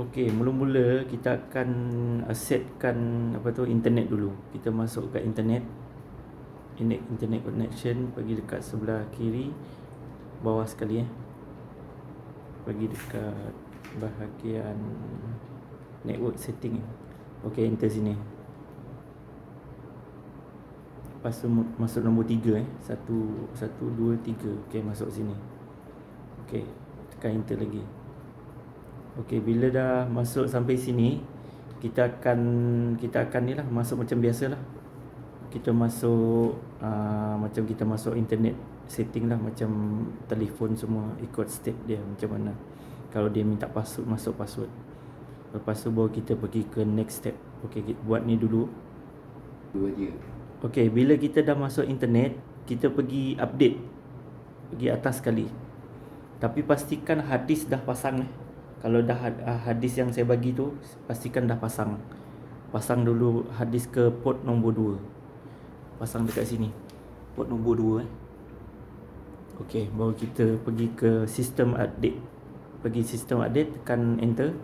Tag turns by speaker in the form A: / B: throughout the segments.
A: Okey, mula-mula kita akan setkan internet dulu. Kita masuk kat internet. Internet connection, pergi dekat sebelah kiri bawah sekali pergi dekat bahagian network setting. Okey, enter sini. Lepas tu masuk nombor 3 1 2 3. Okey, masuk sini. Okey, tekan enter lagi. Okey, bila dah masuk sampai sini, kita akan ni lah, masuk macam biasalah. Kita masuk macam kita masuk internet setting lah, macam telefon semua ikut step dia macam mana. Kalau dia minta password, masuk password. Lepas tu baru kita pergi ke next step. Okey, buat ni dulu.
B: Dua je.
A: Okey, bila kita dah masuk internet, kita pergi update. Pergi atas sekali. Tapi pastikan hadis dah pasang Kalau dah hadis yang saya bagi tu, pastikan dah pasang. Pasang dulu hadis ke port nombor 2. Pasang dekat sini. Port nombor 2 Okey, baru kita pergi ke sistem update. Pergi sistem update, tekan enter.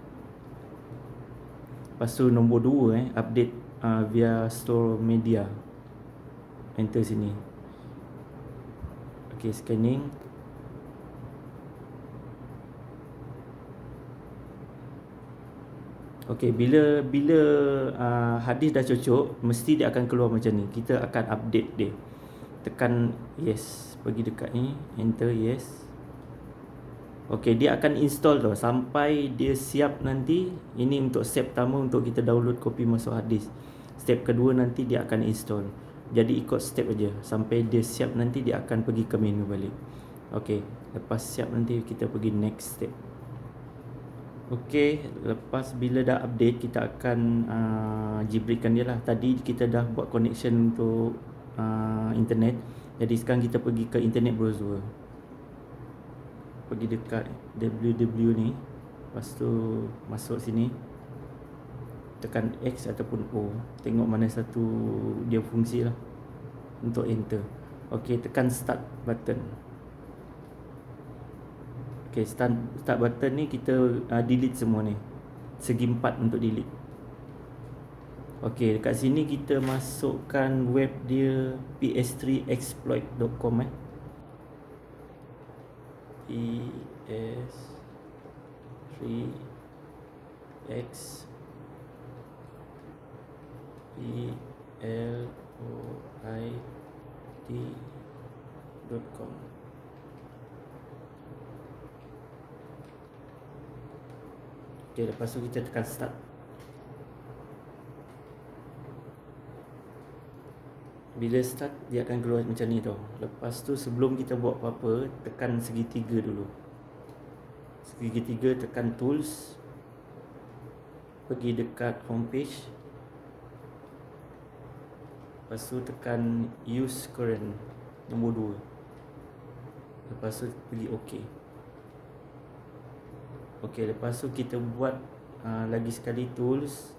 A: Lepas tu nombor 2 update via store media. Enter sini. Okey, scanning. Okey, bila hadis dah cocok, mesti dia akan keluar macam ni. Kita akan update dia. Tekan yes, pergi dekat ni, enter yes. Okey, dia akan install tau sampai dia siap nanti. Ini untuk step pertama untuk kita download kopi masuk hadis. Step kedua nanti dia akan install. Jadi ikut step aja sampai dia siap, nanti dia akan pergi ke menu balik. Okey, lepas siap nanti kita pergi next step. Okey, lepas bila dah update, kita akan jailbreakkan dia lah. Tadi kita dah buat connection untuk internet. Jadi sekarang kita pergi ke internet browser. Pergi dekat www ni. Lepas tu masuk sini. Tekan X ataupun O. Tengok mana satu dia fungsi lah. Untuk enter. Okey, tekan start button. Okay, start button ni kita delete semua ni. Segi 4 untuk delete. Okay, dekat sini kita masukkan web dia ps3exploit.com ps3exploit.com. Okay, lepas tu kita tekan start. Bila start, dia akan keluar macam ni tau. Lepas tu sebelum kita buat apa-apa, tekan segitiga dulu. Segitiga, tekan tools. Pergi dekat homepage. Lepas tu tekan use current nombor 2. Lepas tu pergi OK. Okey, lepas tu kita buat lagi sekali tools.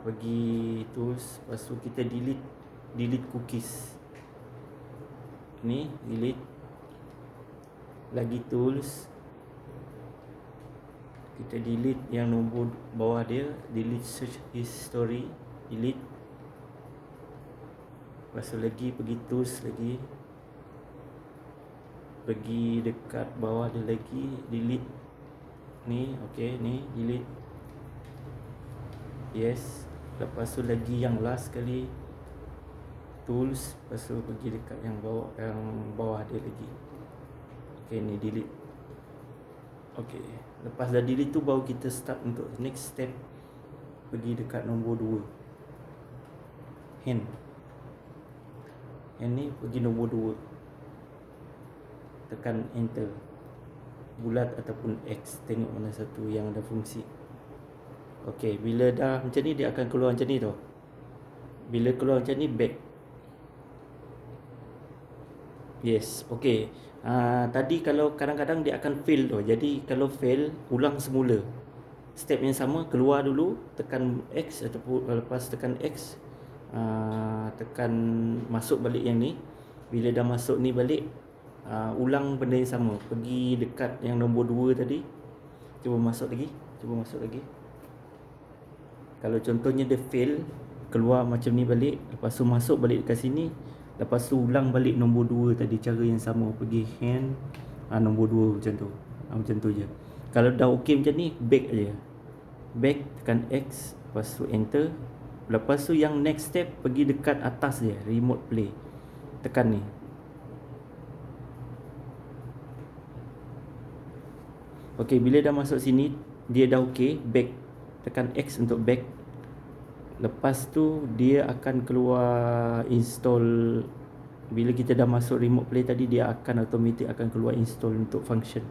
A: Pergi tools, lepas tu kita delete cookies. Ni delete. Lagi tools. Kita delete yang nombor bawah dia, delete search history, delete. Lepas tu lagi pergi tools lagi. Pergi dekat bawah dia lagi, delete. Ni, okey, ni delete. Yes. Lepas tu lagi yang last sekali, tools. Lepas tu pergi dekat yang bawah dia lagi. Okey, ni delete. Okey, lepas dah delete tu baru kita start untuk next step. Pergi dekat nombor 2, hand ni pergi nombor 2. Tekan enter, bulat ataupun X, tengok mana satu yang ada fungsi. Okey, bila dah macam ni dia akan keluar macam ni tau. Bila keluar macam ni, back. Yes, okey. Tadi kalau kadang-kadang dia akan fail tau. Jadi kalau fail, ulang semula. Step yang sama, keluar dulu, tekan X ataupun lepas tekan X, tekan masuk balik yang ni. Bila dah masuk ni balik, ulang benda yang sama. Pergi dekat yang nombor 2 tadi. Cuba masuk lagi. Kalau contohnya dia fail, keluar macam ni balik, lepas tu masuk balik dekat sini, lepas tu ulang balik nombor 2 tadi, cara yang sama, pergi hand nombor 2 macam tu. Macam tu je. Kalau dah okey macam ni, back aja. Back, tekan X, lepas tu enter. Lepas tu yang next step, pergi dekat atas dia, remote play. Tekan ni. Okey, bila dah masuk sini, dia dah okey, back. Tekan X untuk back. Lepas tu dia akan keluar install. Bila kita dah masuk remote play tadi, dia akan automatic akan keluar install untuk function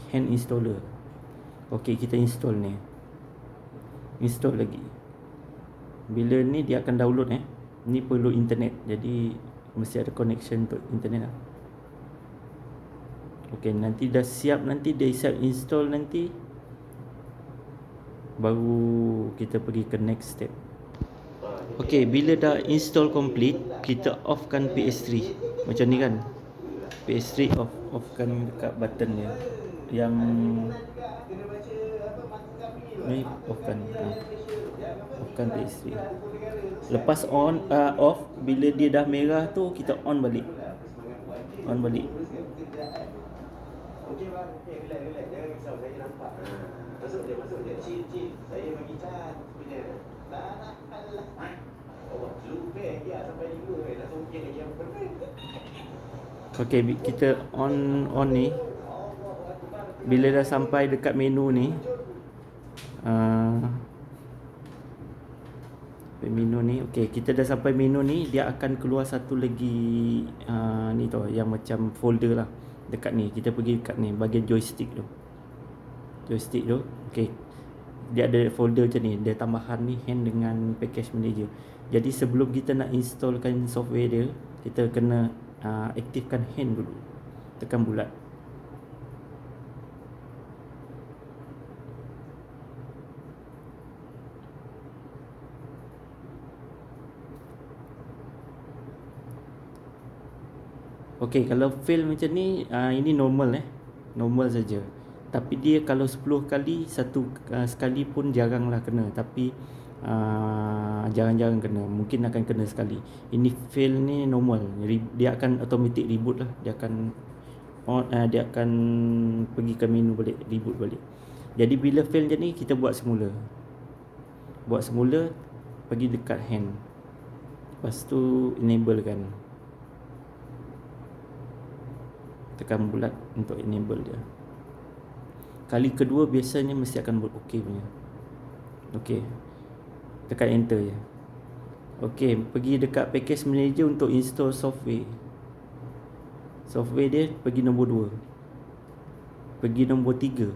A: hand installer. Okey, kita install ni. Install lagi. Bila ni dia akan download Ni perlu internet. Jadi mesti ada connection untuk internet lah. Okey, nanti dah siap, nanti dia siap install nanti, baru kita pergi ke next step. Okey, bila dah install complete, kita offkan PS3. Macam ni kan. PS3 offkan dekat button dia. Yang ni offkan. Offkan PS3. Lepas off, bila dia dah merah tu, kita on balik.
B: Okey bang, relax. Jangan risau, saya nampak. Masuk je. Cik. Saya bagi cat punya. Tak alah. Oh, lupa ya sampai 5 nak songkeng lagi yang perfect.
A: Okey, kita on ni. Bila dah sampai dekat menu ni, okey, kita dah sampai menu ni, dia akan keluar satu lagi ni tau, yang macam folder lah. Dekat ni, kita pergi dekat ni, bahagian joystick tu. Okey. Dia ada folder macam ni, dia tambahan ni hand dengan package manager. Jadi sebelum kita nak installkan software dia, kita kena aktifkan hand dulu. Tekan bulat. Okey, kalau fail macam ni, ini normal normal saja. Tapi dia kalau 10 kali, sekali pun jaranglah kena. Tapi jarang-jarang kena, mungkin akan kena sekali. Ini fail ni normal, dia akan automatic reboot lah. Dia akan pergi ke menu balik, reboot balik. Jadi bila fail macam ni, kita buat semula, pergi dekat hand, lepas tu enable kan, tekan bulat untuk enable dia. Kali kedua biasanya mesti akan buat okey punya. Okey, tekan enter je. Okey, pergi dekat package manager untuk install software. Software dia pergi nombor 2, pergi nombor 3.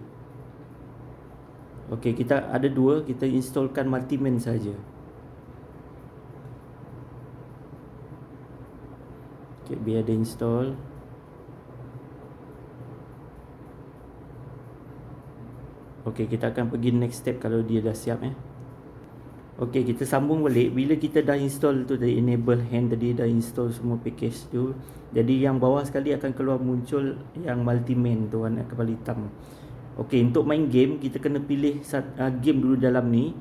A: Okey, kita ada 2, kita installkan Multiman saja. Okey, biar dia install. Okey, kita akan pergi next step kalau dia dah siap Okey, kita sambung balik. Bila kita dah install tu tadi, enable hand tadi, dah install semua package tu. Jadi yang bawah sekali akan keluar muncul yang Multiman tu, warna kepala hitam. Okey, untuk main game, kita kena pilih game dulu dalam ni.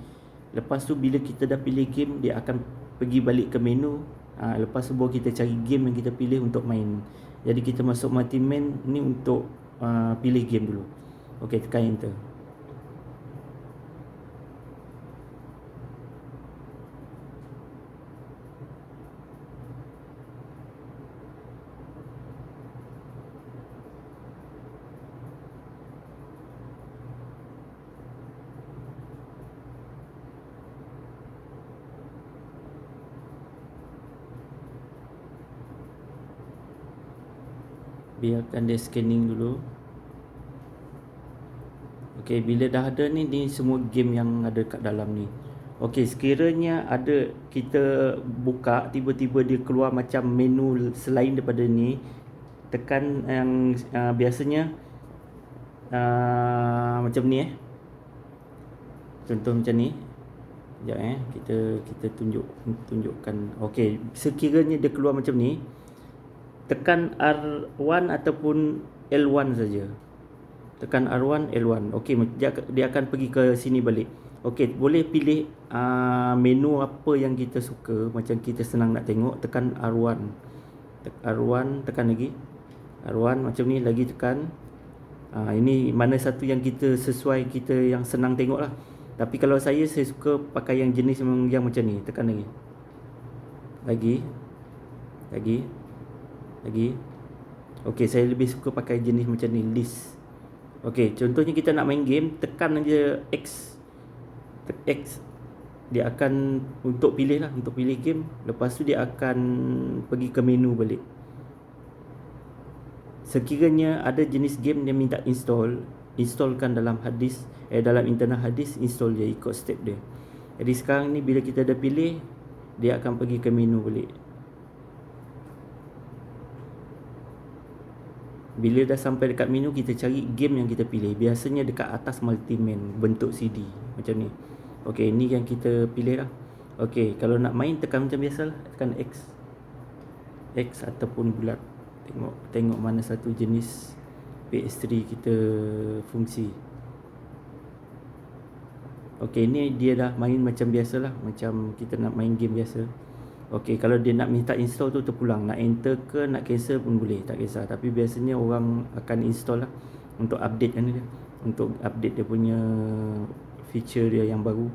A: Lepas tu bila kita dah pilih game, dia akan pergi balik ke menu. Lepas tu baru kita cari game yang kita pilih untuk main. Jadi kita masuk Multiman ni untuk pilih game dulu. Okey, tekan enter. Biarkan dia scanning dulu. Okey, bila dah ada ni semua game yang ada kat dalam ni. Okey, sekiranya ada kita buka, tiba-tiba dia keluar macam menu selain daripada ni, tekan yang biasanya macam ni contoh macam ni. Sekejap kita tunjukkan. Okey, sekiranya dia keluar macam ni, tekan R1 ataupun L1 saja. tekan R1 L1. Okey, dia akan pergi ke sini balik. Okey, boleh pilih menu apa yang kita suka, macam kita senang nak tengok, tekan R1. R1 tekan lagi. R1 macam ni, lagi tekan. Ini mana satu yang kita sesuai, kita yang senang tengok lah. Tapi kalau saya suka pakai yang jenis yang macam ni. Tekan lagi. Lagi. Okey, saya lebih suka pakai jenis macam ni, list. Okey, contohnya kita nak main game, tekan aja X. Dia akan untuk pilih game. Lepas tu dia akan pergi ke menu balik. Sekiranya ada jenis game dia minta installkan dalam hard disk, dalam internal hard disk, install je, ikut step dia. Jadi sekarang ni bila kita dah pilih, dia akan pergi ke menu balik. Bila dah sampai dekat menu, kita cari game yang kita pilih. Biasanya dekat atas multi-main, bentuk CD macam ni. Okey, ni yang kita pilih lah. Okey, kalau nak main tekan macam biasa lah, tekan X ataupun bulat. Tengok mana satu jenis PS3 kita fungsi. Okey, ni dia dah main macam biasa lah, macam kita nak main game biasa. Okey, kalau dia nak minta install tu terpulang, nak enter ke nak cancel pun boleh, tak kisah. Tapi biasanya orang akan install lah untuk update kan dia, untuk update dia punya feature dia yang baru.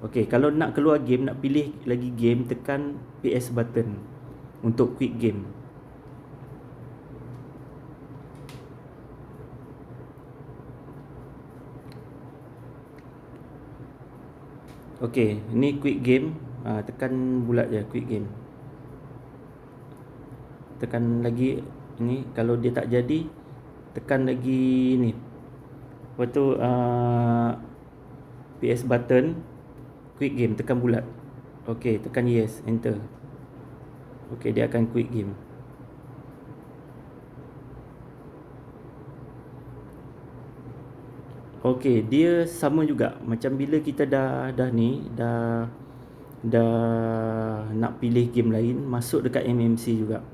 A: Okey, kalau nak keluar game, nak pilih lagi game, tekan PS button untuk quick game. Okey, ni quick game. Tekan bulat je, quick game. Tekan lagi ni, kalau dia tak jadi, tekan lagi ni. Lepas tu PS button, quick game, tekan bulat. Okey, tekan yes, enter. Okey, dia akan quick game. Okey, dia sama juga macam bila kita dah nak pilih game lain, masuk dekat MMC juga.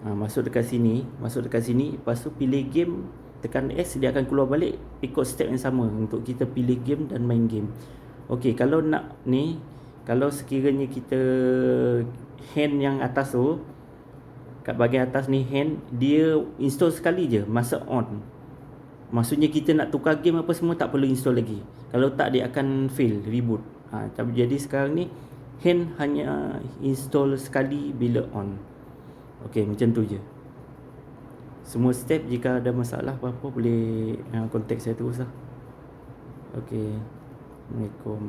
A: Masuk dekat sini, lepas tu pilih game, tekan S, dia akan keluar balik ikut step yang sama untuk kita pilih game dan main game. Okey, kalau nak ni, kalau sekiranya kita hand yang atas tu, kat bahagian atas ni hand, dia install sekali je masa on. Maksudnya kita nak tukar game apa semua tak perlu install lagi. Kalau tak, dia akan fail, reboot. Jadi sekarang ni hand hanya install sekali bila on. Okey, macam tu je. Semua step, jika ada masalah apa-apa boleh contact saya terus lah. Okey. Assalamualaikum.